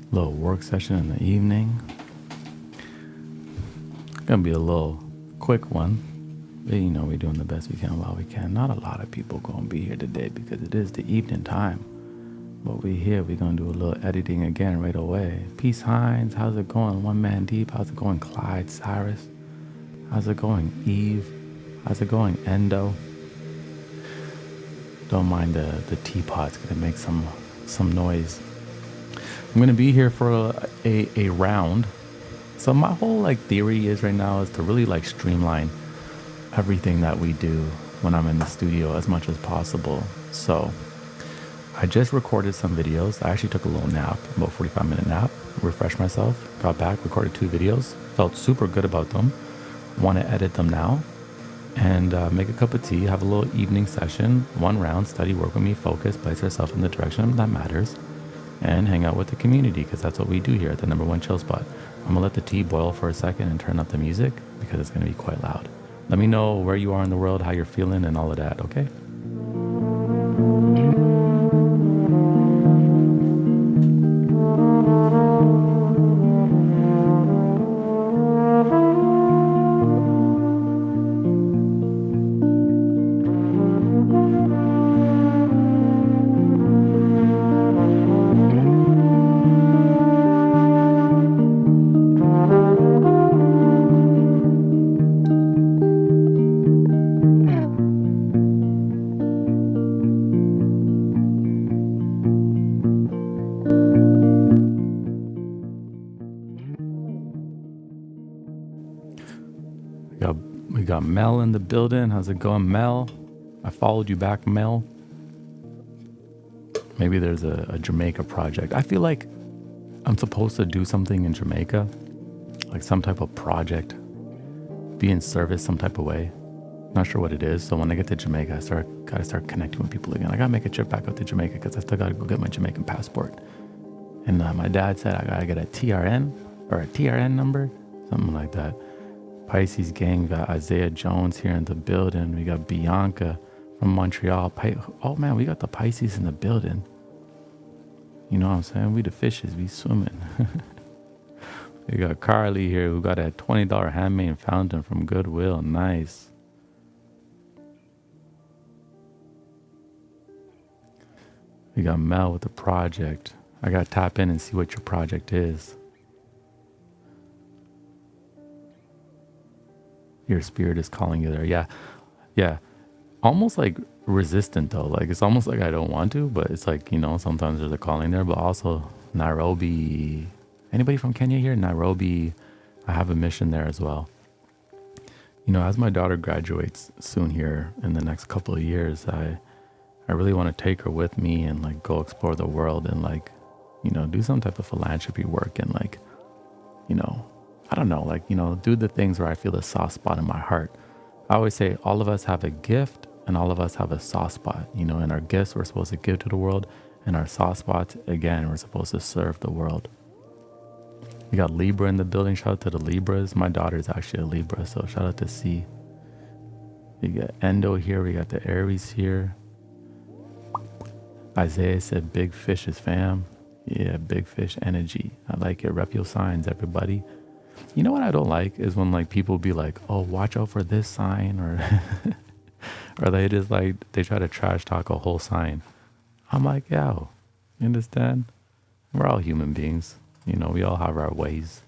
Little work session in the evening. Gonna be a little quick one. But, we're doing the best we can while we can. Not a lot of people gonna be here today because it is the evening time. But we here. We're gonna do a little editing again right away. Peace Hines, how's it going? One Man Deep, how's it going? Clyde Cyrus, how's it going? Eve, how's it going? Endo. Don't mind the teapot's gonna make some noise. I'm gonna be here for a round. So my whole theory is right now is to really streamline everything that we do when I'm in the studio as much as possible. So I just recorded some videos. I actually took a little nap, about 45-minute nap, refreshed myself, got back, recorded 2 videos, felt super good about them. Want to edit them now and make a cup of tea, have a little evening session, 1 round, study, work with me, focus, place ourselves in the direction that matters, and hang out with the community because that's what we do here at the #1 chill spot. I'm gonna let the tea boil for a second and turn up the music because it's gonna be quite loud. Let me know where you are in the world, how you're feeling, and all of that, okay? We got Mel in the building. How's it going, Mel? I followed you back, Mel. Maybe there's a Jamaica project. I feel like I'm supposed to do something in Jamaica, like some type of project, be in service some type of way. Not sure what it is. So when I get to Jamaica, gotta start connecting with people again. I gotta make a trip back out to Jamaica because I still gotta go get my Jamaican passport. And my dad said I gotta get a TRN or a TRN number, something like that. Pisces gang, we got Isaiah Jones here in the building. We got Bianca from Montreal. Oh man, we got the Pisces in the building. You know what I'm saying? We the fishes, we swimming. We got Carly here who got a $20 handmade fountain from Goodwill. Nice. We got Mel with the project. I gotta tap in and see what your project is. Your spirit is calling you there. Yeah. Almost resistant though. It's almost like I don't want to, but it's sometimes there's a calling there. But also Nairobi. Anybody from Kenya here? Nairobi. I have a mission there as well. As my daughter graduates soon here in the next couple of years, I really want to take her with me and go explore the world and do some type of philanthropy work and I don't know, do the things where I feel a soft spot in my heart. I always say all of us have a gift and all of us have a soft spot. In our gifts, we're supposed to give to the world, and our soft spots, again, we're supposed to serve the world. We got Libra in the building. Shout out to the Libras. My daughter is actually a Libra, so shout out to C. We got Endo here. We got the Aries here. Isaiah said big fishes, fam. Yeah, big fish energy. I like it. Rep your signs, everybody. You know what I don't like is when people be like, oh, watch out for this sign, or or they just they try to trash talk a whole sign. I'm like, yo, you understand? We're all human beings. We all have our ways,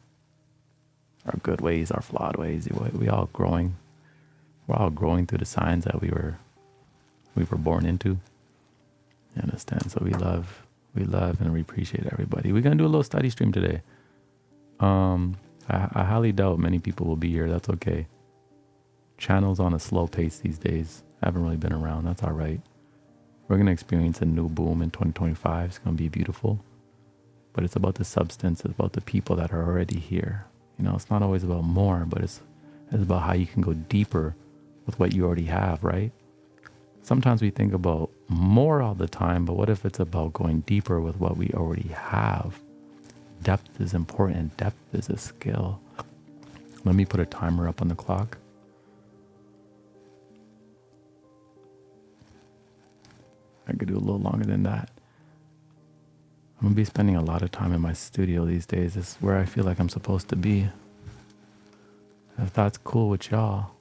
our good ways, our flawed ways. We all growing. We're all growing through the signs that we were born into. You understand? So we love and we appreciate everybody. We're gonna do a little study stream today. I highly doubt many people will be here. That's okay. Channel's on a slow pace these days. I haven't really been around. That's all right. We're going to experience a new boom in 2025. It's going to be beautiful. But it's about the substance. It's about the people that are already here. It's not always about more, but it's about how you can go deeper with what you already have, right? Sometimes we think about more all the time, but what if it's about going deeper with what we already have? Depth is important. Depth is a skill. Let me put a timer up on the clock. I could do a little longer than that. I'm gonna be spending a lot of time in my studio these days. It's where I feel like I'm supposed to be. If that's cool with y'all.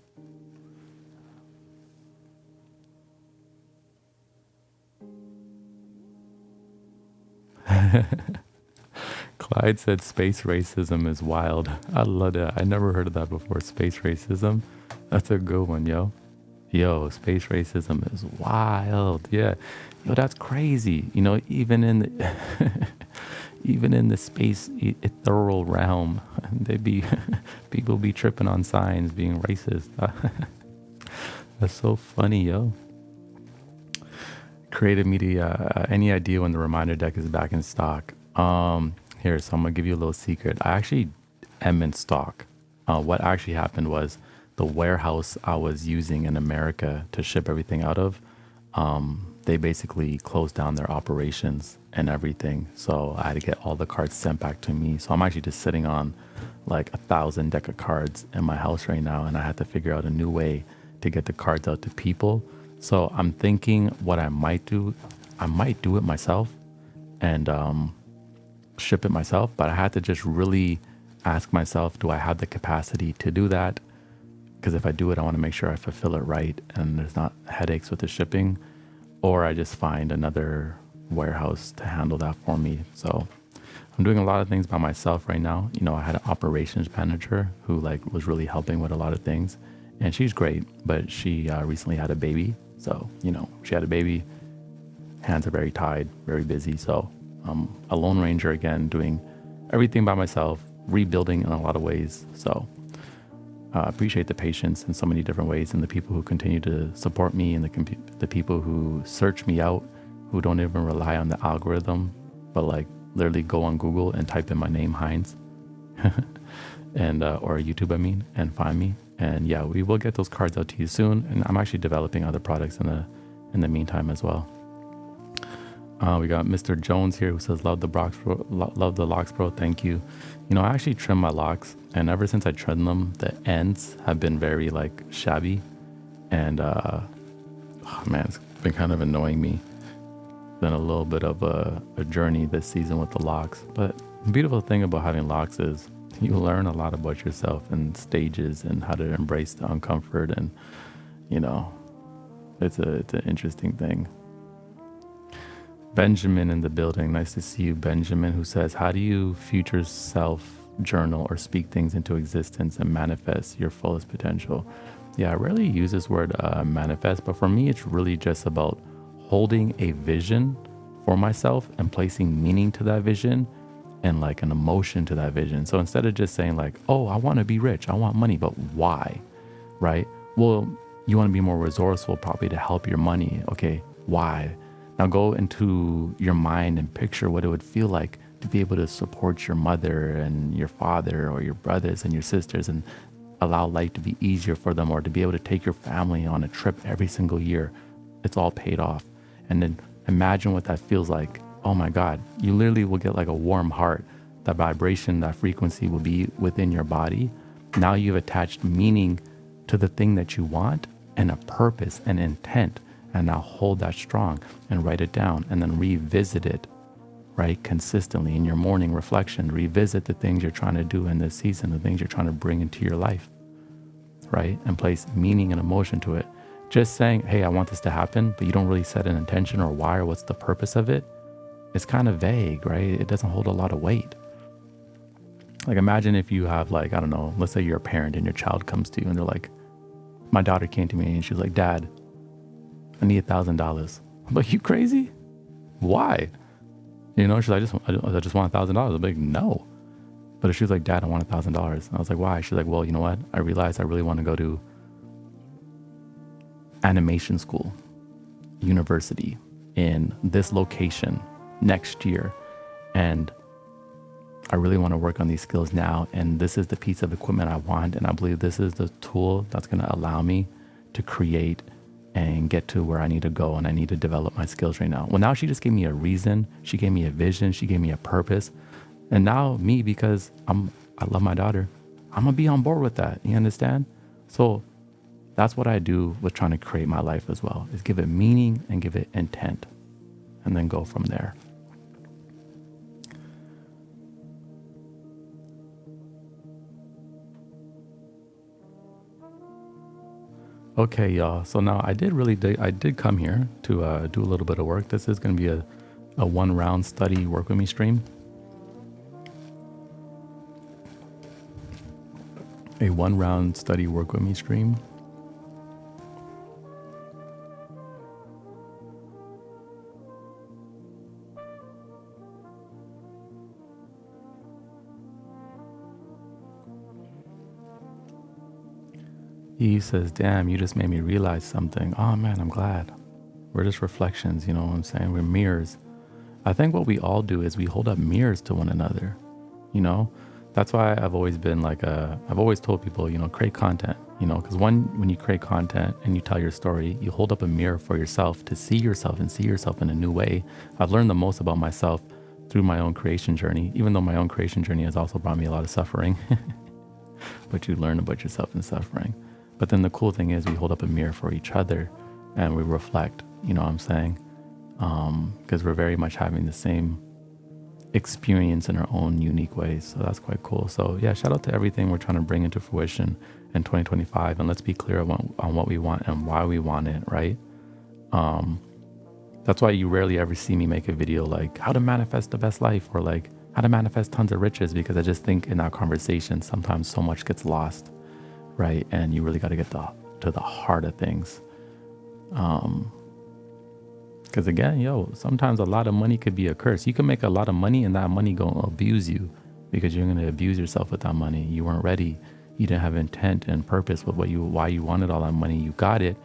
Clyde said space racism is wild. I love that. I never heard of that before. Space racism. That's a good one, yo. Yo, space racism is wild. Yeah. Yo, that's crazy. You know, even in the even in the space ethereal realm, they be people be tripping on signs being racist. That's so funny, yo. Creative media. Any idea when the reminder deck is back in stock? Here, so I'm gonna give you a little secret. I actually am in stock. What actually happened was the warehouse I was using in America to ship everything out of, they basically closed down their operations and everything. So I had to get all the cards sent back to me. So I'm actually just sitting on like 1,000 deck of cards in my house right now, and I had to figure out a new way to get the cards out to people. So I'm thinking what I might do it myself and ship it myself, but I had to just really ask myself, do I have the capacity to do that? Because if I do it, I want to make sure I fulfill it right and there's not headaches with the shipping, or I just find another warehouse to handle that for me. So I'm doing a lot of things by myself right now. You know, I had an operations manager who like was really helping with a lot of things, and she's great, but she recently had a baby. So, you know, she had a baby, hands are very tied, very busy. So I'm a lone ranger again, doing everything by myself, rebuilding in a lot of ways. So appreciate the patience in so many different ways, and the people who continue to support me, and the people who search me out, who don't even rely on the algorithm, but like literally go on Google and type in my name, Heinz, and or YouTube, I mean, and find me. And yeah, we will get those cards out to you soon. And I'm actually developing other products in the meantime as well. We got Mr. Jones here who says, love the locks, bro. Thank you. You know, I actually trim my locks, and ever since I trimmed them, the ends have been very like shabby. And oh man, it's been kind of annoying me. Been a little bit of a journey this season with the locks. But the beautiful thing about having locks is you learn a lot about yourself and stages and how to embrace the uncomfort. And, you know, it's an interesting thing. Benjamin in the building. Nice to see you, Benjamin, who says, how do you future self journal or speak things into existence and manifest your fullest potential? Yeah, I rarely use this word manifest, but for me, it's really just about holding a vision for myself and placing meaning to that vision and like an emotion to that vision. So instead of just saying like, oh, I want to be rich, I want money, but why? Right? Well, you want to be more resourceful probably to help your money. Okay, why? Now go into your mind and picture what it would feel like to be able to support your mother and your father or your brothers and your sisters and allow life to be easier for them, or to be able to take your family on a trip every single year. It's all paid off. And then imagine what that feels like. Oh my God, you literally will get like a warm heart. That vibration, that frequency will be within your body. Now you've attached meaning to the thing that you want and a purpose and intent. And now hold that strong and write it down, and then revisit it, right? Consistently in your morning reflection, revisit the things you're trying to do in this season, the things you're trying to bring into your life, right? And place meaning and emotion to it. Just saying, hey, I want this to happen, but you don't really set an intention or why or what's the purpose of it. It's kind of vague, right? It doesn't hold a lot of weight. Like imagine if you have like, I don't know, let's say you're a parent and your child comes to you and they're like, my daughter came to me and she was like, Dad, I need $1,000. I'm like, you crazy? Why? You know, she's like, I just want $1,000. I'm like, no. But if she was like, Dad, I want $1,000. I was like, why? She's like, well, you know what? I realized I really want to go to animation school, university in this location next year. And I really want to work on these skills now. And this is the piece of equipment I want. And I believe this is the tool that's going to allow me to create and get to where I need to go, and I need to develop my skills right now. Well, now she just gave me a reason. She gave me a vision. She gave me a purpose. And now me, because I love my daughter, I'm going to be on board with that. You understand? So that's what I do with trying to create my life as well, is give it meaning and give it intent, and then go from there. Okay, y'all. So now I did come here to do a little bit of work. This is going to be a one round study work with me stream. A one round study work with me stream. He says, damn, you just made me realize something. Oh man, I'm glad. We're just reflections, you know what I'm saying? We're mirrors. I think what we all do is we hold up mirrors to one another, you know? That's why I've always been like I've always told people, you know, create content, you know, because when you create content and you tell your story, you hold up a mirror for yourself to see yourself and see yourself in a new way. I've learned the most about myself through my own creation journey, even though my own creation journey has also brought me a lot of suffering, but you learn about yourself in suffering. But then the cool thing is we hold up a mirror for each other and we reflect, you know what I'm saying? Because we're very much having the same experience in our own unique ways. So that's quite cool. So yeah, shout out to everything we're trying to bring into fruition in 2025. And let's be clear on what we want and why we want it, right? That's why you rarely ever see me make a video like how to manifest the best life or like how to manifest tons of riches, because I just think in our conversation, sometimes so much gets lost, right? And you really got to get to the heart of things. Because again, sometimes a lot of money could be a curse. You can make a lot of money and that money gonna abuse you because you're gonna abuse yourself with that money. You weren't ready. You didn't have intent and purpose with why you wanted all that money. You got it,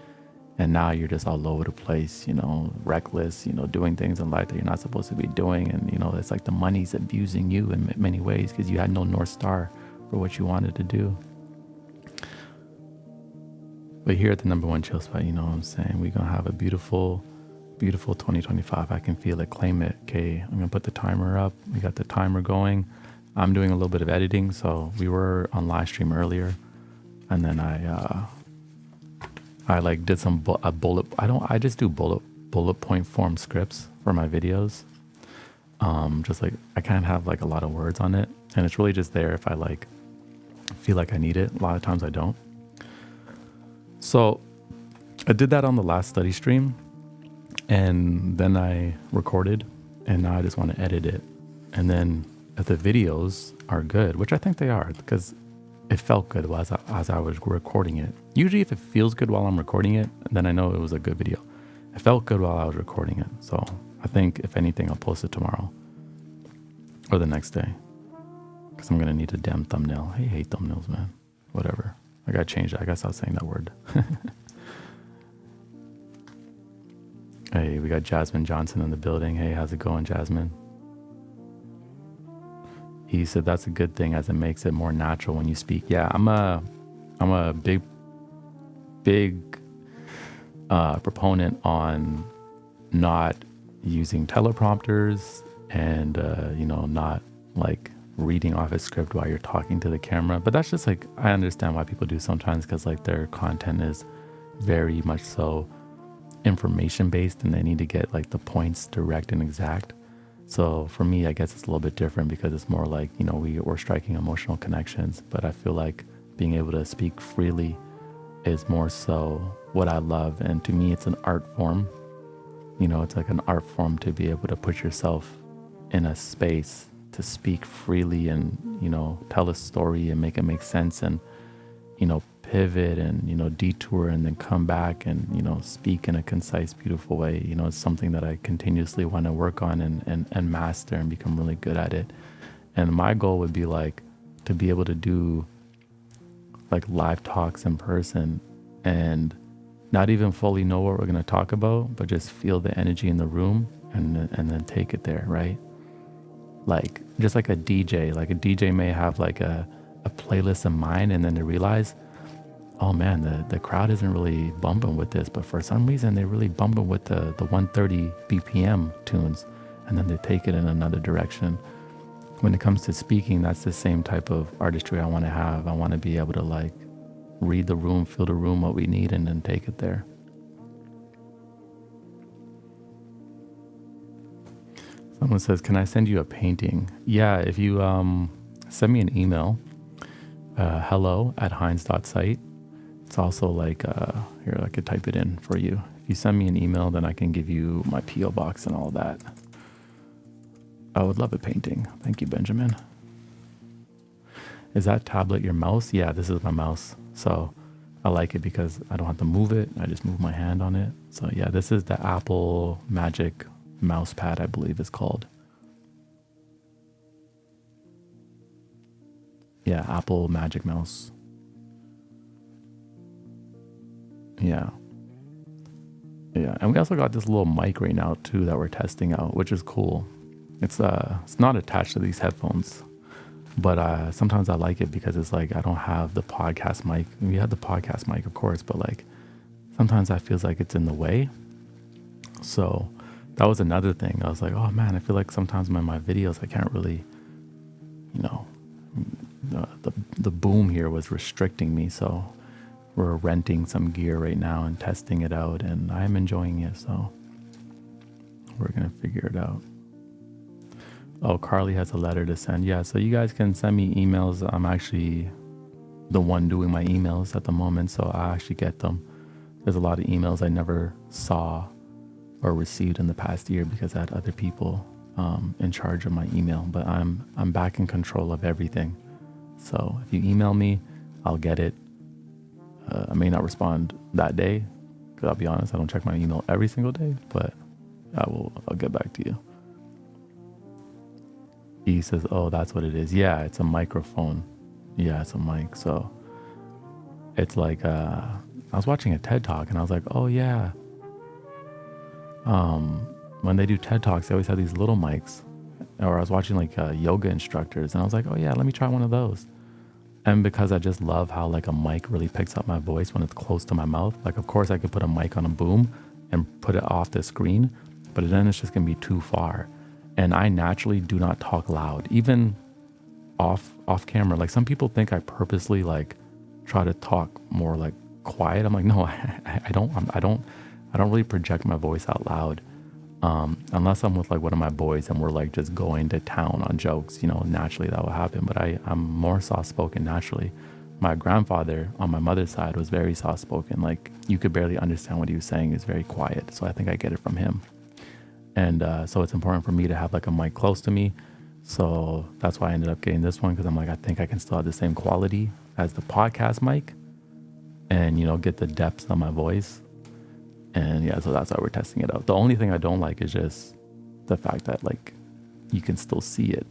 and now you're just all over the place, you know, reckless, you know, doing things in life that you're not supposed to be doing. And, you know, it's like the money's abusing you in many ways because you had no North Star for what you wanted to do. But here at the number one chill spot, you know what I'm saying? We're going to have a beautiful 2025. I can feel it. Claim it. Okay, I'm going to put the timer up. We got the timer going. I'm doing a little bit of editing. So we were on live stream earlier. And then I like did some bullet. I just do bullet point form scripts for my videos. Just like I can't have like a lot of words on it. And it's really just there if I like feel like I need it. A lot of times I don't. So I did that on the last study stream, and then I recorded, and now I just want to edit it. And then if the videos are good, which I think they are, because it felt good as I was recording it. Usually if it feels good while I'm recording it, then I know it was a good video. It felt good while I was recording it. So I think if anything, I'll post it tomorrow or the next day, because I'm going to need a damn thumbnail. I hate thumbnails, man. Whatever. I got to change that. I got to stop saying that word. Hey, we got Jasmine Johnson in the building. Hey, how's it going, Jasmine? He said that's a good thing as it makes it more natural when you speak. Yeah, I'm a big proponent on not using teleprompters and you know, not like reading off a script while you're talking to the camera. But that's just like, I understand why people do sometimes, because like their content is very much so information based and they need to get like the points direct and exact. So for me, I guess it's a little bit different because it's more like, you know, we're striking emotional connections. But I feel like being able to speak freely is more so what I love. And to me, it's an art form. You know, it's like an art form to be able to put yourself in a space to speak freely and, you know, tell a story and make it make sense and, you know, pivot and, you know, detour and then come back and, you know, speak in a concise, beautiful way. You know, it's something that I continuously want to work on and master and become really good at it. And my goal would be like to be able to do like live talks in person and not even fully know what we're going to talk about, but just feel the energy in the room and then take it there, right? Like just like a DJ may have like a playlist in mind, and then they realize, oh man, the crowd isn't really bumping with this, but for some reason they're really bumping with the 130 BPM tunes, and then they take it in another direction. When it comes to speaking, that's the same type of artistry I want to have. I want to be able to like read the room, feel the room, what we need, and then take it there. Someone says, can I send you a painting? Yeah, if you send me an email, hello@heinz.site. It's also like, here, I could type it in for you. If you send me an email, then I can give you my P.O. box and all that. I would love a painting. Thank you, Benjamin. Is that tablet your mouse? Yeah, this is my mouse. So I like it because I don't have to move it. I just move my hand on it. So yeah, this is the Apple Magic mouse pad, I believe it's called. Yeah, Apple Magic Mouse. Yeah. Yeah, and we also got this little mic right now too that we're testing out, which is cool. It's not attached to these headphones, but sometimes I like it because it's like I don't have the podcast mic. We have the podcast mic, of course, but like sometimes that feels like it's in the way. So that was another thing. I was like, oh man, I feel like sometimes in my videos I can't really, you know, the boom here was restricting me. So we're renting some gear right now and testing it out, and I'm enjoying it. So we're gonna figure it out. Oh, Carly has a letter to send. Yeah, so you guys can send me emails. I'm actually the one doing my emails at the moment, so I actually get them. There's a lot of emails I never saw or received in the past year because I had other people in charge of my email. But I'm back in control of everything. So if you email me, I'll get it. I may not respond that day, because I'll be honest, I don't check my email every single day, but I'll get back to you. He says, oh, that's what it is. Yeah, it's a microphone. Yeah, it's a mic. So it's like, I was watching a TED Talk and I was like, oh yeah. When they do TED Talks, they always have these little mics. Or I was watching like yoga instructors and I was like, oh yeah, let me try one of those. And because I just love how like a mic really picks up my voice when it's close to my mouth. Like, of course I could put a mic on a boom and put it off the screen, but then it's just gonna be too far. And I naturally do not talk loud, even off camera. Like some people think I purposely like try to talk more like quiet. I'm like, no, I don't really project my voice out loud. Unless I'm with like one of my boys and we're like just going to town on jokes, you know, naturally that will happen. But I'm more soft spoken naturally. My grandfather on my mother's side was very soft spoken. Like you could barely understand what he was saying. He's very quiet. So I think I get it from him. And so it's important for me to have like a mic close to me. So that's why I ended up getting this one, because I'm like, I think I can still have the same quality as the podcast mic and, you know, get the depth of my voice. And yeah, so that's why we're testing it out. The only thing I don't like is just the fact that like you can still see it.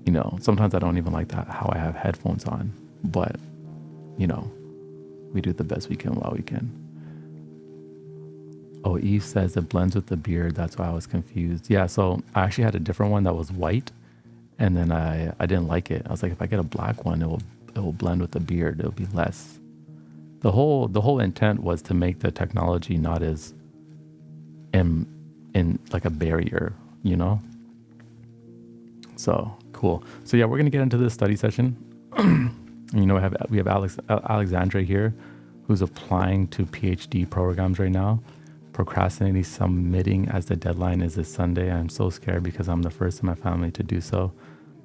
You know, sometimes I don't even like that how I have headphones on, but you know, we do the best we can while we can. Oh, Eve says it blends with the beard. That's why I was confused. Yeah, so I actually had a different one that was white, and then I didn't like it. I was like, if I get a black one, it will blend with the beard. It'll be less. The whole intent was to make the technology not as in like a barrier, you know. So cool. So yeah, we're gonna get into this study session. You know, we have Alexandra here, who's applying to PhD programs right now. Procrastinating submitting as the deadline is this Sunday. I'm so scared because I'm the first in my family to do so.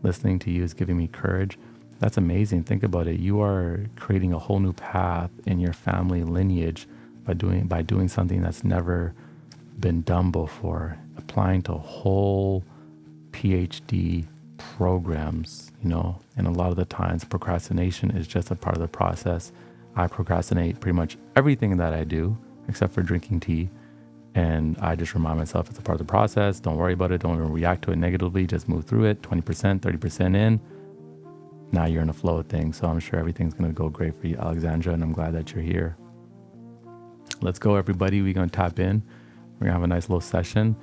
Listening to you is giving me courage. That's amazing. Think about it. You are creating a whole new path in your family lineage by doing something that's never been done before. Applying to whole PhD programs, you know, and a lot of the times procrastination is just a part of the process. I procrastinate pretty much everything that I do except for drinking tea. And I just remind myself it's a part of the process. Don't worry about it. Don't even react to it negatively. Just move through it. 20%, 30% in. Now you're in a flow of things. So I'm sure everything's going to go great for you, Alexandra. And I'm glad that you're here. Let's go, everybody. We're going to tap in. We're going to have a nice little session.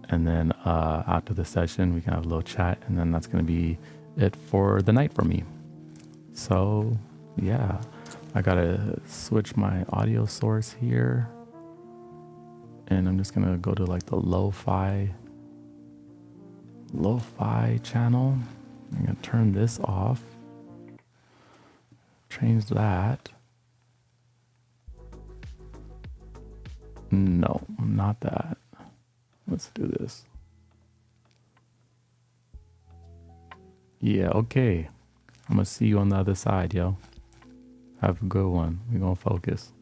And then after the session, we can have a little chat. And then that's going to be it for the night for me. So, yeah. I got to switch my audio source here. And I'm just gonna go to like the lo-fi channel. I'm gonna turn this off. Change that. No, not that. Let's do this. Yeah, okay. I'm gonna see you on the other side, yo. Have a good one. We're gonna focus.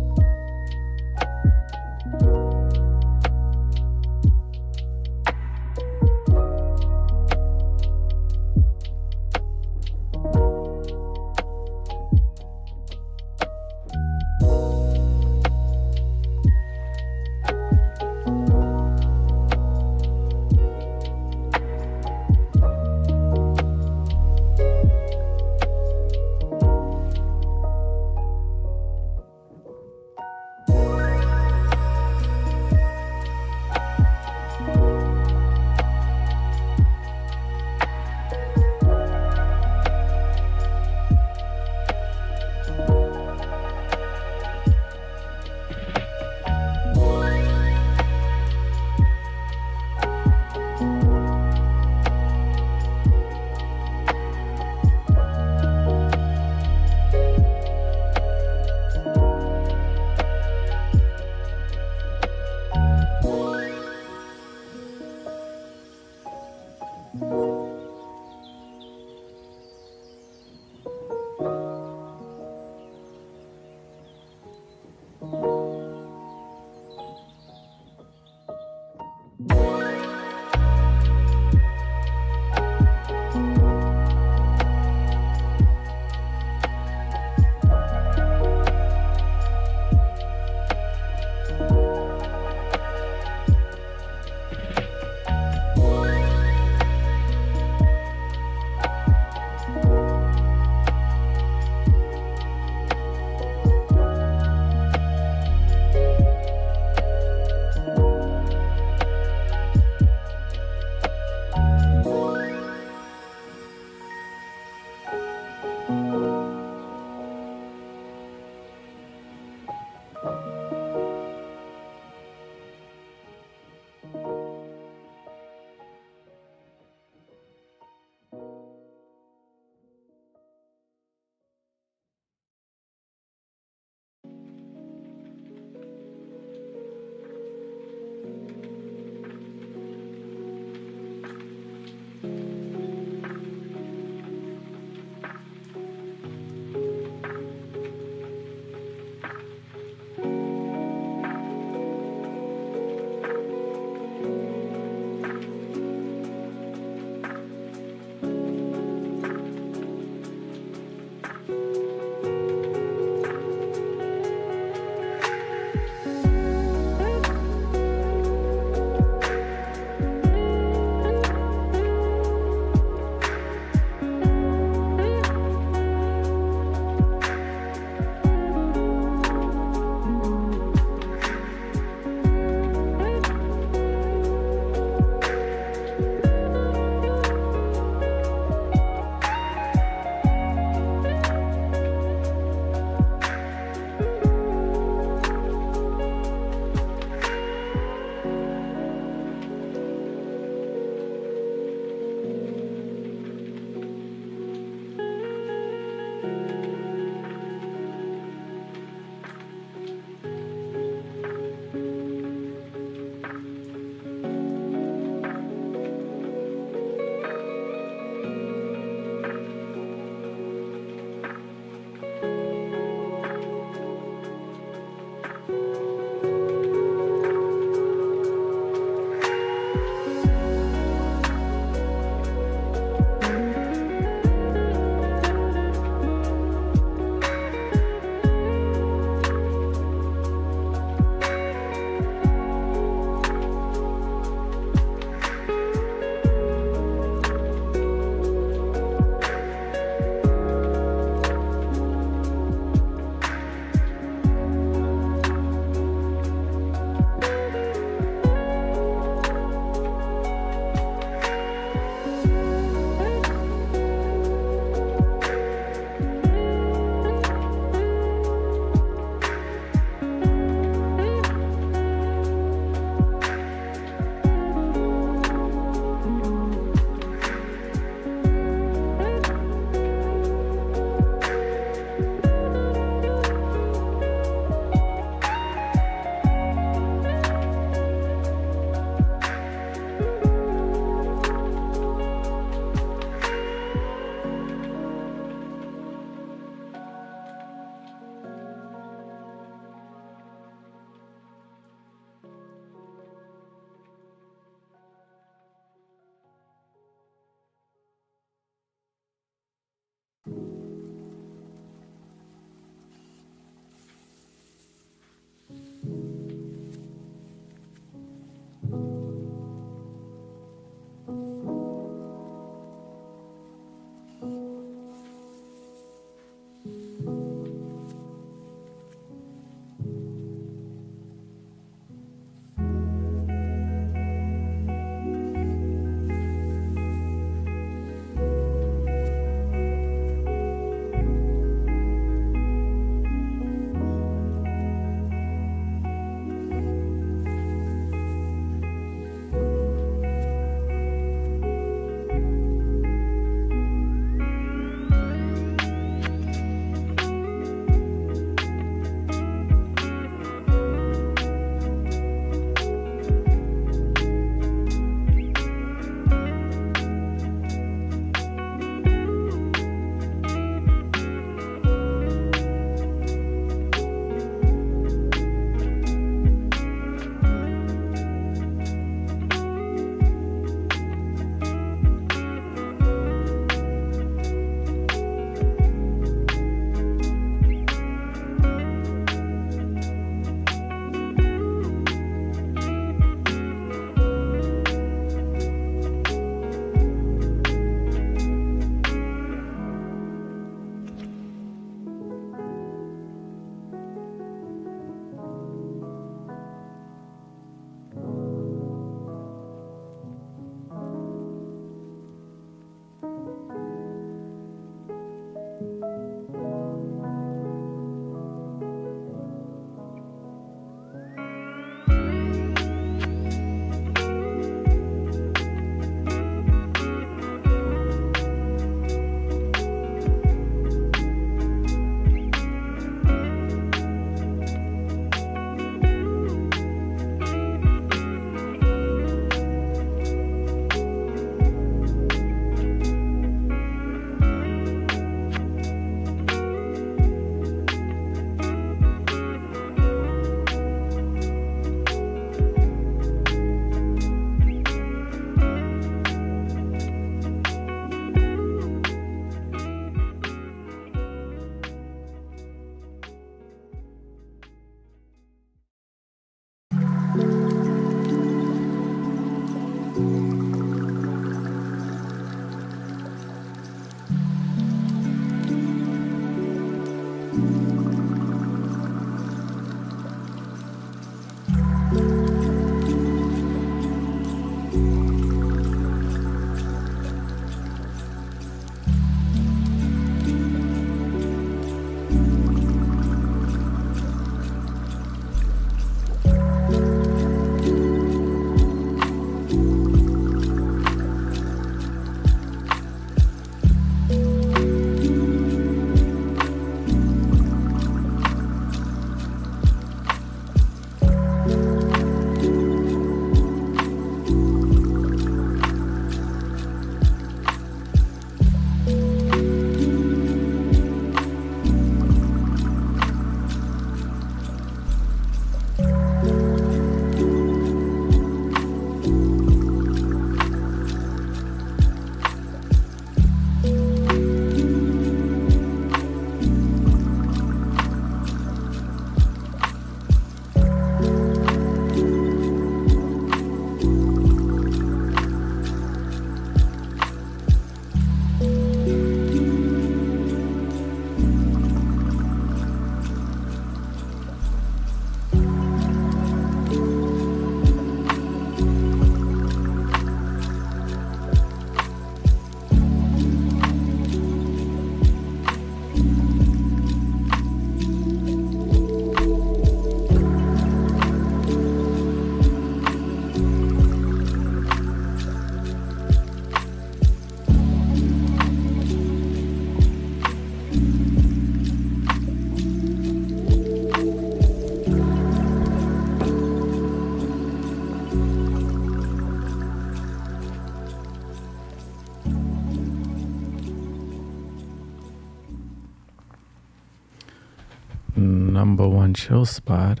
number one chill spot.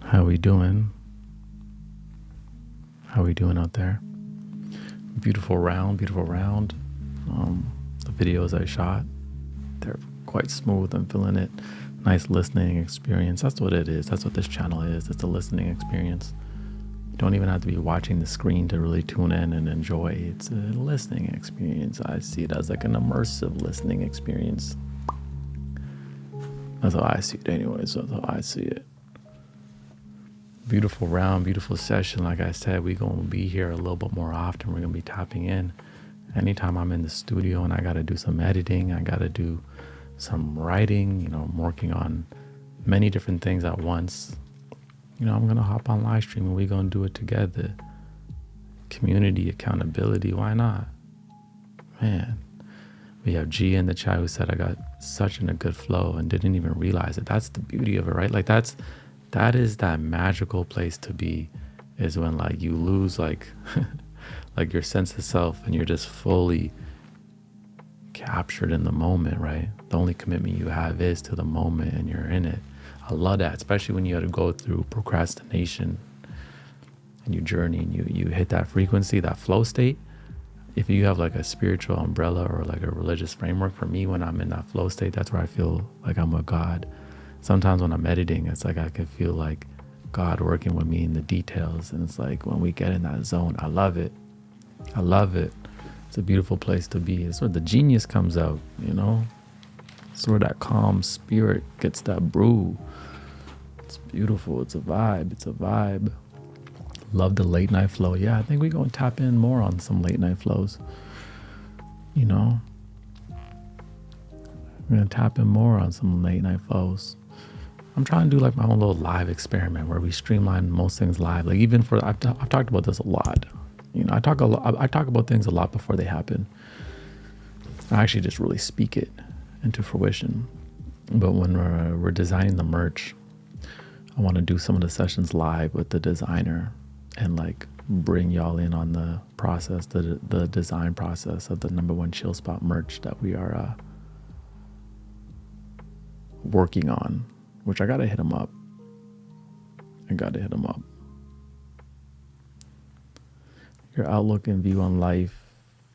How we doing? How we doing out there? Beautiful round, beautiful round. The videos I shot, they're quite smooth. I'm feeling it. Nice listening experience. That's what it is. That's what this channel is. It's a listening experience. You don't even have to be watching the screen to really tune in and enjoy. It's a listening experience. I see it as like an immersive listening experience. That's how I see it anyway. So that's how I see it. Beautiful round, beautiful session. Like I said, we're going to be here a little bit more often. We're going to be tapping in. Anytime I'm in the studio and I got to do some editing, I got to do some writing, I'm working on many different things at once. I'm going to hop on live stream and we're going to do it together. Community, accountability, why not? Man, we have G in the chat who said I got such in a good flow and didn't even realize it. That's the beauty of it, right? Like that is that magical place to be, is when like you lose like like your sense of self and you're just fully captured in the moment, right? The only commitment you have is to the moment and you're in it. I love that, especially when you have to go through procrastination and your journey and you hit that frequency, that flow state. If you have like a spiritual umbrella or like a religious framework, for me, when I'm in that flow state, that's where I feel like I'm with God. Sometimes when I'm editing, it's like I can feel like God working with me in the details. And it's like when we get in that zone, I love it. I love it. It's a beautiful place to be. It's where the genius comes out, It's where that calm spirit gets that brew. It's beautiful. It's a vibe. It's a vibe. Love the late night flow. Yeah, I think we're going to tap in more on some late night flows. We're going to tap in more on some late night flows. I'm trying to do like my own little live experiment where we streamline most things live. Like even for, I've talked about this a lot. I talk about things a lot before they happen. I actually just really speak it into fruition. But when we're designing the merch, I want to do some of the sessions live with the designer and like bring y'all in on the process, the design process of the number one chill spot merch that we are working on, which I got to hit him up. Your outlook and view on life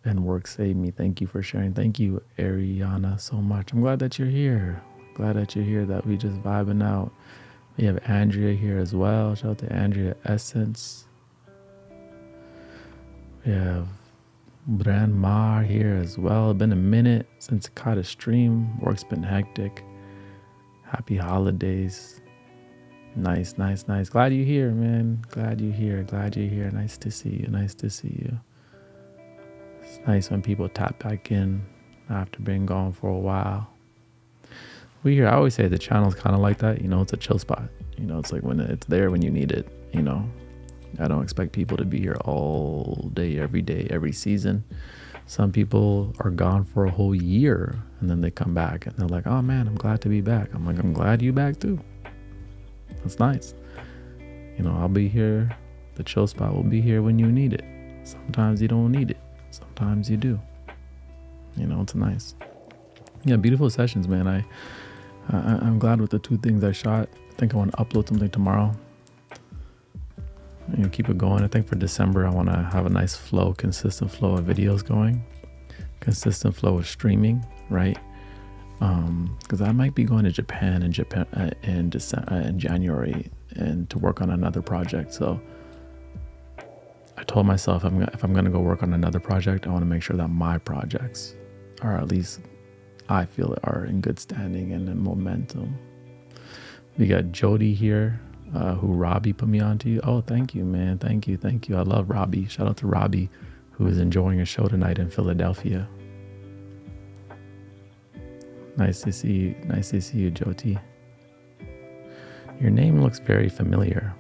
and work saved me. Thank you for sharing. Thank you, Ariana, so much. I'm glad that you're here. That we just vibing out. We have Andrea here as well. Shout out to Andrea Essence. We have Brand Mar here as well. It's been a minute since I caught a stream. Work's been hectic. Happy holidays. Nice. Glad you're here, man. Glad you're here. Nice to see you. It's nice when people tap back in after being gone for a while. I always say the channel's kind of like that. It's a chill spot. It's like when it's there when you need it. I don't expect people to be here all day, every season. Some people are gone for a whole year and then they come back and they're like, oh man, I'm glad to be back. I'm like, I'm glad you back too. That's nice. I'll be here. The chill spot will be here when you need it. Sometimes you don't need it. Sometimes you do. It's nice. Yeah, beautiful sessions, man. I'm glad with the two things I shot. I think I want to upload something tomorrow. Keep it going. I think for December, I want to have a nice flow, consistent flow of videos going. Consistent flow of streaming, right? Because I might be going to Japan in January and to work on another project. So I told myself if I'm going to go work on another project, I want to make sure that my projects are at least I feel are in good standing and in momentum. We got Jody here, who Robbie put me onto you. Oh, thank you, man. Thank you. I love Robbie. Shout out to Robbie, who is enjoying a show tonight in Philadelphia. Nice to see you, Jyoti. Your name looks very familiar.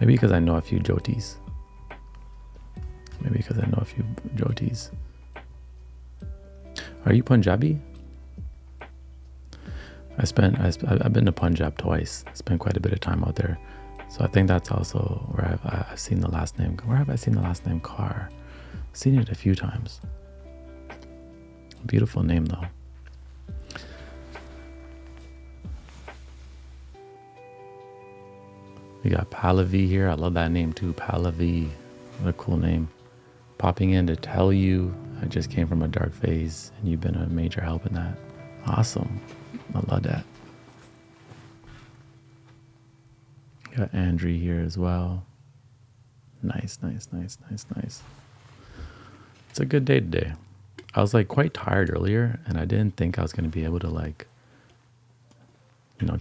Maybe because I know a few Jyotis. Are you Punjabi? I've been to Punjab twice. Spent quite a bit of time out there. So I think that's also where I've seen the last name. Where have I seen the last name Carr? Seen it a few times. Beautiful name though. We got Pallavi here. I love that name too. Pallavi. What a cool name. Popping in to tell you I just came from a dark phase and you've been a major help in that. Awesome. I love that. Got Andrew here as well. Nice. It's a good day today. I was like quite tired earlier and I didn't think I was going to be able to like,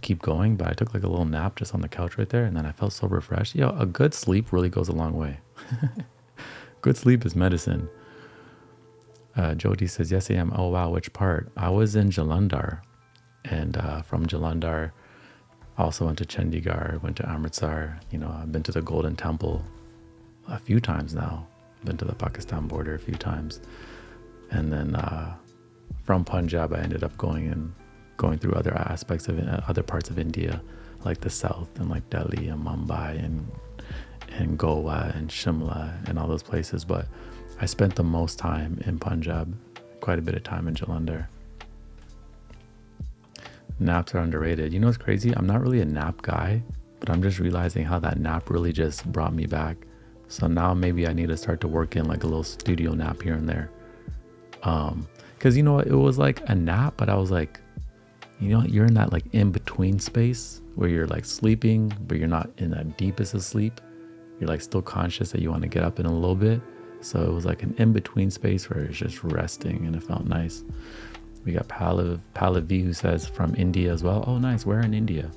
keep going, but I took like a little nap just on the couch right there and then I felt so refreshed. A good sleep really goes a long way. Good sleep is medicine. Jody says, yes, I am. Oh, wow. Which part? I was in Jalandhar and from Jalandhar, I also went to Chandigarh, went to Amritsar. I've been to the Golden Temple a few times now. Been to the Pakistan border a few times. And then from Punjab, I ended up going through other aspects of other parts of India, like the south and like Delhi and Mumbai and Goa and Shimla and all those places. But I spent the most time in Punjab, quite a bit of time in Jalandhar. Naps are underrated. You know what's crazy? I'm not really a nap guy, but I'm just realizing how that nap really just brought me back. So now maybe I need to start to work in like a little studio nap here and there. Cause it was like a nap, but I was like, you're in that like in between space where you're like sleeping, but you're not in that deepest of sleep. You're like still conscious that you want to get up in a little bit. So it was like an in between space where it's just resting and it felt nice. We got Pallavi who says from India as well. Oh, nice. Where in India?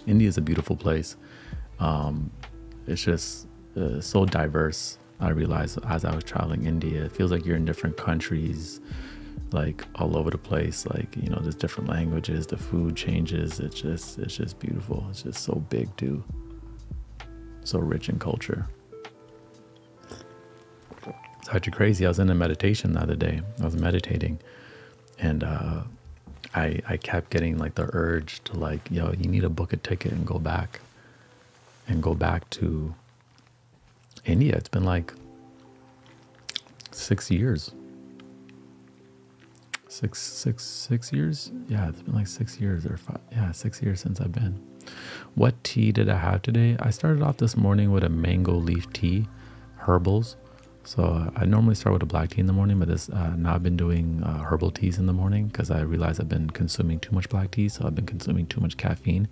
India is a beautiful place. It's just so diverse. I realized as I was traveling India, it feels like you're in different countries, like all over the place. Like, there's different languages, the food changes. It's just beautiful. It's just so big too. So rich in culture. It's actually crazy. I was in a meditation the other day. I was meditating and I kept getting like the urge to like, you need to book a ticket and go back to India. It's been like 6 years. 6 years? Yeah, it's been like 6 years or 5. Yeah, 6 years since I've been. What tea did I have today? I started off this morning with a mango leaf tea, herbals. So I normally start with a black tea in the morning, but now I've been doing herbal teas in the morning because I realized I've been consuming too much black tea. So I've been consuming too much caffeine.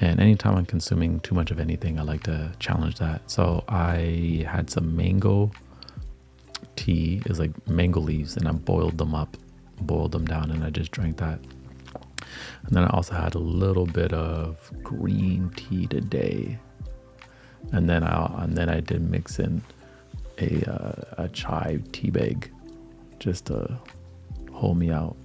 And anytime I'm consuming too much of anything, I like to challenge that. So I had some mango tea. It's like mango leaves and I boiled them down and I just drank that. And then I also had a little bit of green tea today. And then I did mix in a chai tea bag just to hold me out.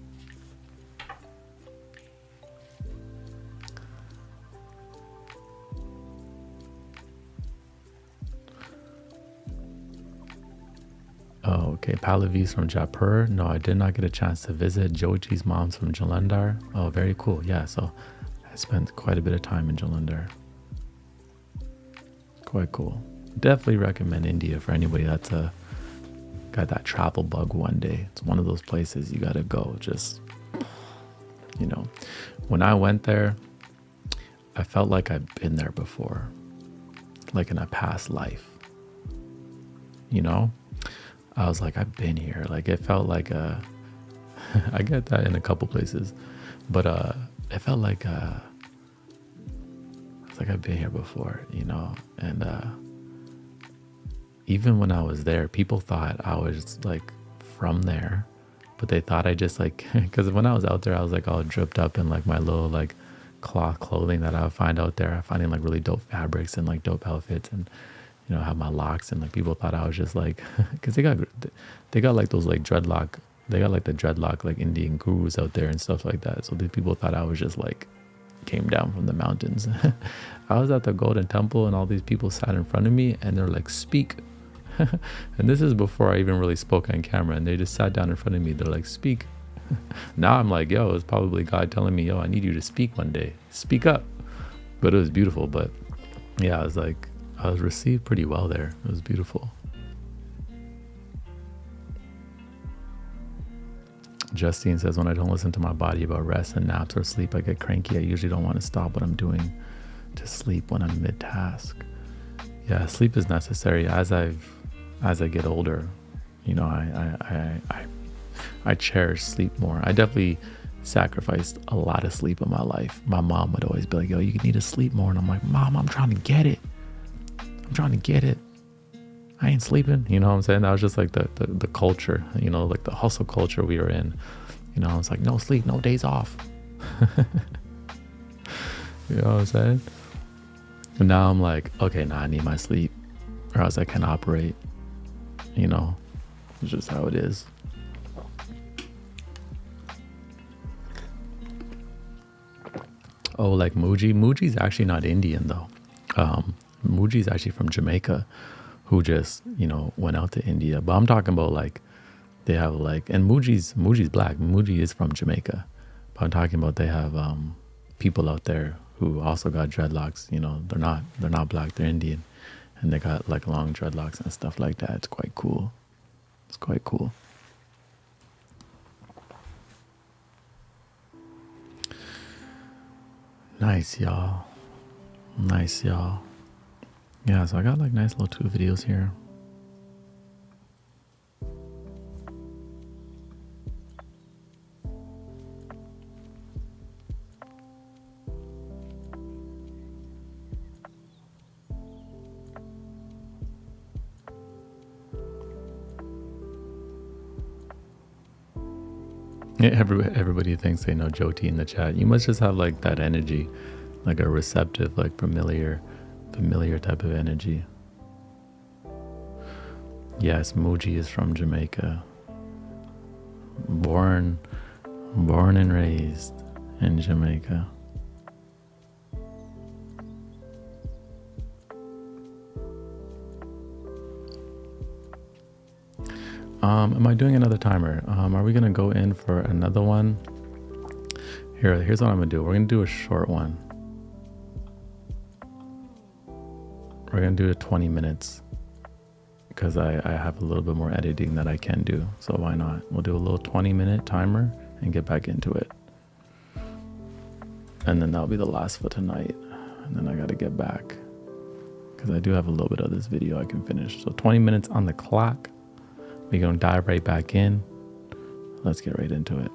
Oh, okay. Pallavi's from Jaipur. No, I did not get a chance to visit. Joji's mom's from Jalandhar. Oh, very cool. Yeah, so I spent quite a bit of time in Jalandhar. Quite cool. Definitely recommend India for anybody that's got that travel bug one day. It's one of those places you gotta go. Just, when I went there, I felt like I've been there before, like in a past life. I was like, I've been here. Like it felt like I get that in a couple places, but it felt like it's like I've been here before, and even when I was there, people thought I was like from there, but they thought I just like, because when I was out there, I was like all dripped up in like my little like cloth clothing that I would find out there. I finding like really dope fabrics and like dope outfits and have my locks, and like people thought I was just like, because they got like those like dreadlock, they got like the dreadlock like Indian gurus out there and stuff like that. So the people thought I was just like came down from the mountains. I was at the Golden Temple and all these people sat in front of me and they're like, speak. And this is before I even really spoke on camera, and they just sat down in front of me. They're like, speak. Now I'm like, yo, it's probably God telling me, yo, I need you to speak one day. Speak up. But it was beautiful. But yeah, I was received pretty well there. It was beautiful. Justine says, when I don't listen to my body about rest and naps or sleep, I get cranky. I usually don't want to stop what I'm doing to sleep when I'm mid-task. Yeah, sleep is necessary. As I get older, you know, I cherish sleep more. I definitely sacrificed a lot of sleep in my life. My mom would always be like, yo, you need to sleep more. And I'm like, Mom, I'm trying to get it. I ain't sleeping. You know what I'm saying? That was just like the culture, you know, like the hustle culture we were in. You know, it's like, no sleep, no days off. You know what I'm saying? And now I'm like, okay, I need my sleep or else I can't operate. You know, it's just how it is. Oh, like Muji. Muji's actually not Indian though. Muji's actually from Jamaica, who just, you know, went out to India. But I'm talking about like they have like, and Muji's black. Muji is from Jamaica. But I'm talking about they have people out there who also got dreadlocks. You know, they're not black, they're Indian, and they got like long dreadlocks and stuff like that. It's quite cool. It's quite cool. Nice, y'all. Nice, y'all. Yeah, so I got like nice little 2 videos here. Yeah, everybody thinks they know Jyoti in the chat. You must just have like that energy, like a receptive, like familiar type of energy. Yes, Muji is from Jamaica. Born and raised in Jamaica. Am I doing another timer? Are we gonna go in for another one? Here's what I'm gonna do. We're gonna do a short one. We're gonna do it 20 minutes because I have a little bit more editing that I can do. So why not? We'll do a little 20-minute timer and get back into it. And then that'll be the last for tonight. And then I gotta get back because I do have a little bit of this video I can finish. So 20 minutes on the clock. We're gonna dive right back in. Let's get right into it.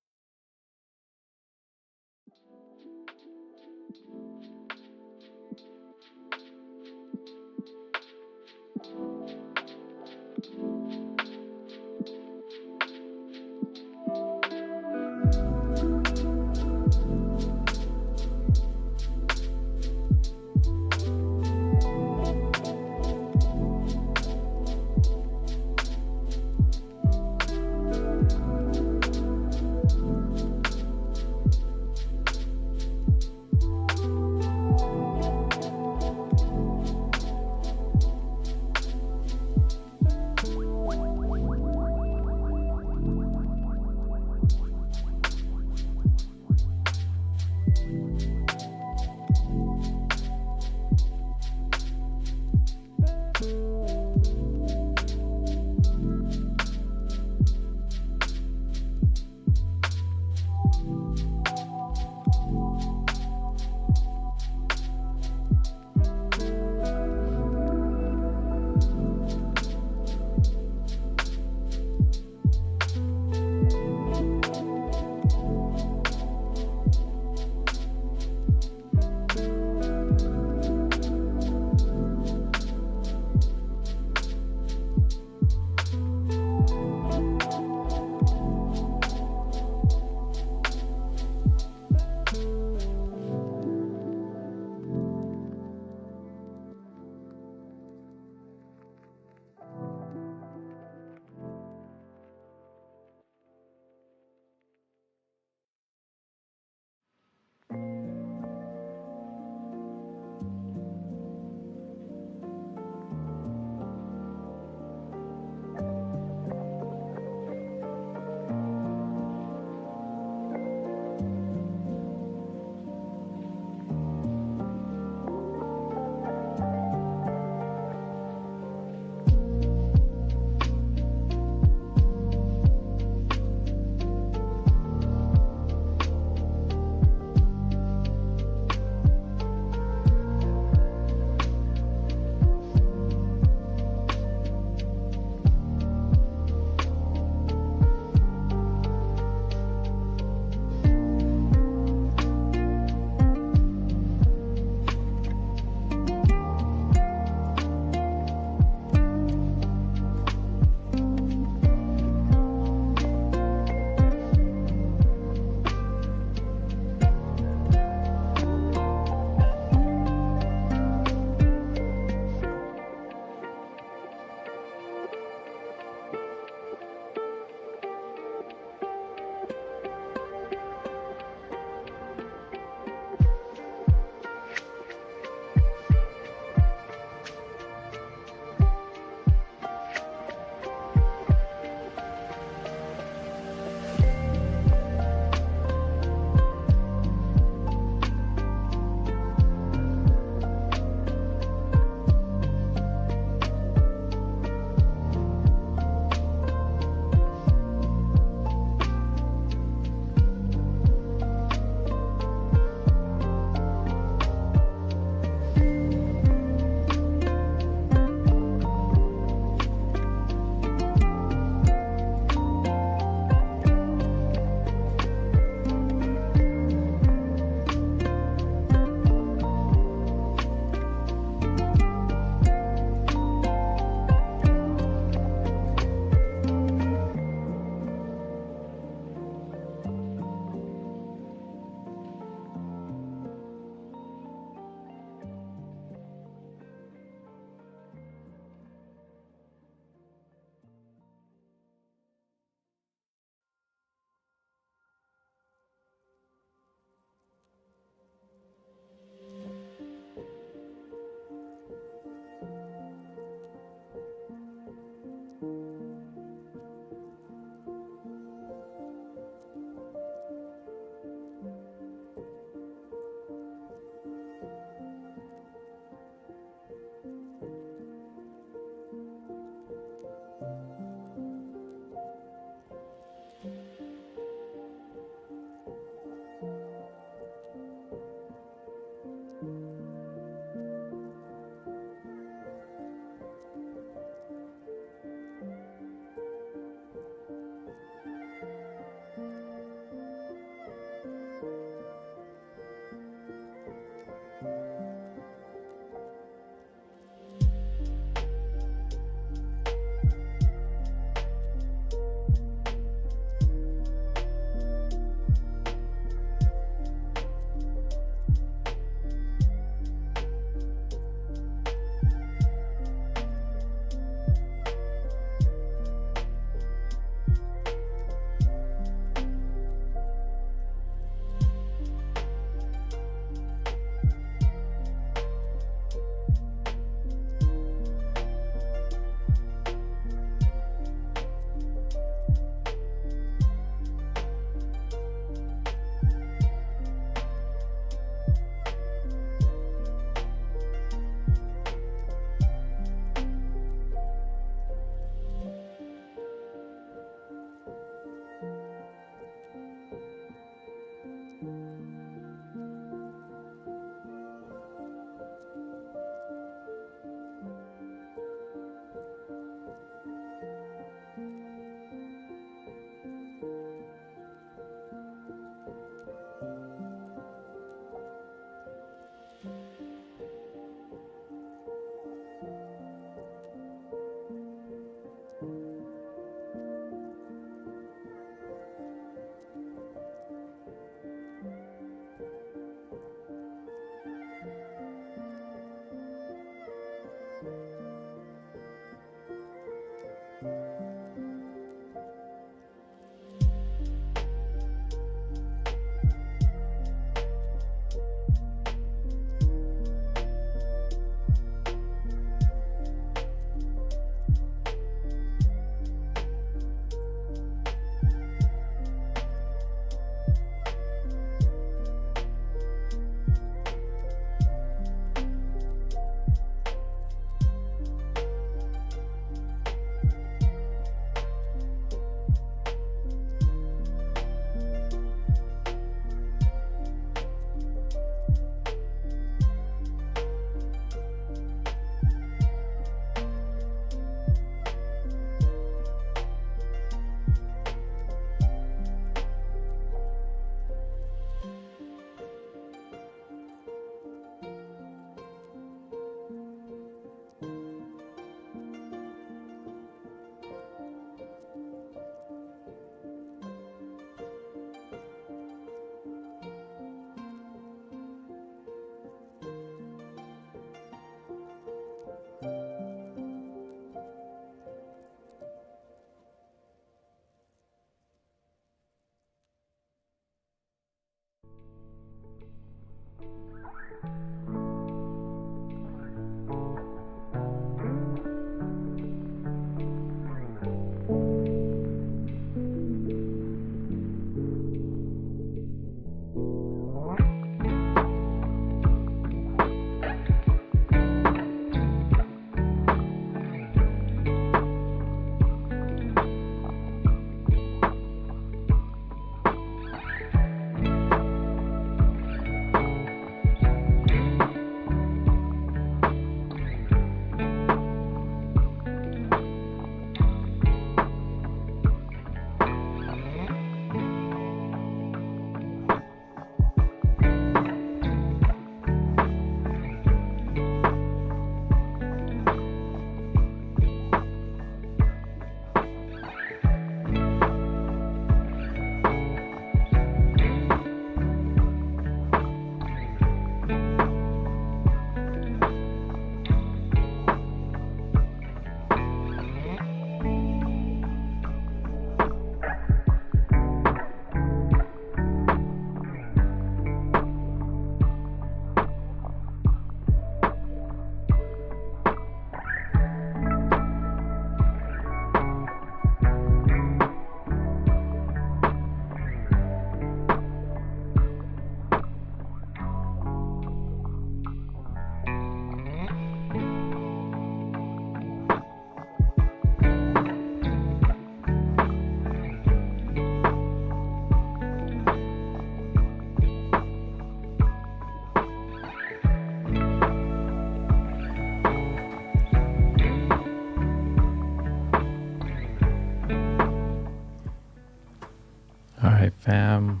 right, fam.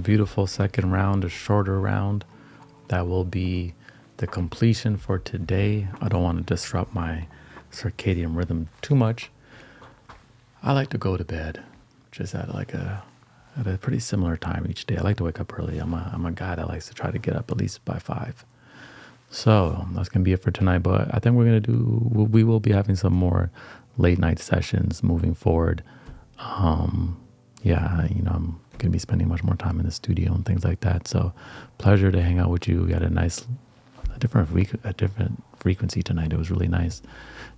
Beautiful second round, a shorter round. That will be the completion for today. I don't want to disrupt my circadian rhythm too much. I like to go to bed just at a pretty similar time each day. I like to wake up early. I'm a guy that likes to try to get up at least by 5. So that's gonna be it for tonight. But I think we will be having some more late night sessions moving forward. Yeah, I'm gonna be spending much more time in the studio and things like that. So pleasure to hang out with you. We had a different frequency tonight. It was really nice.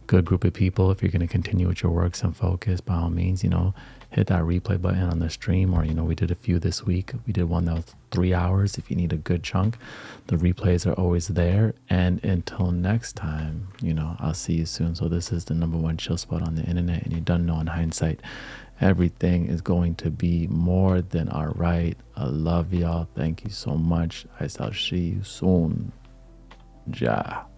Good group of people. If you're going to continue with your works and focus, by all means, hit that replay button on the stream. Or, we did a few this week. We did one that was 3 hours. If you need a good chunk, the replays are always there. And until next time, I'll see you soon. So this is the #1 chill spot on the internet. And you don't know, in hindsight, everything is going to be more than all right. I love y'all. Thank you so much. I shall see you soon. Ja.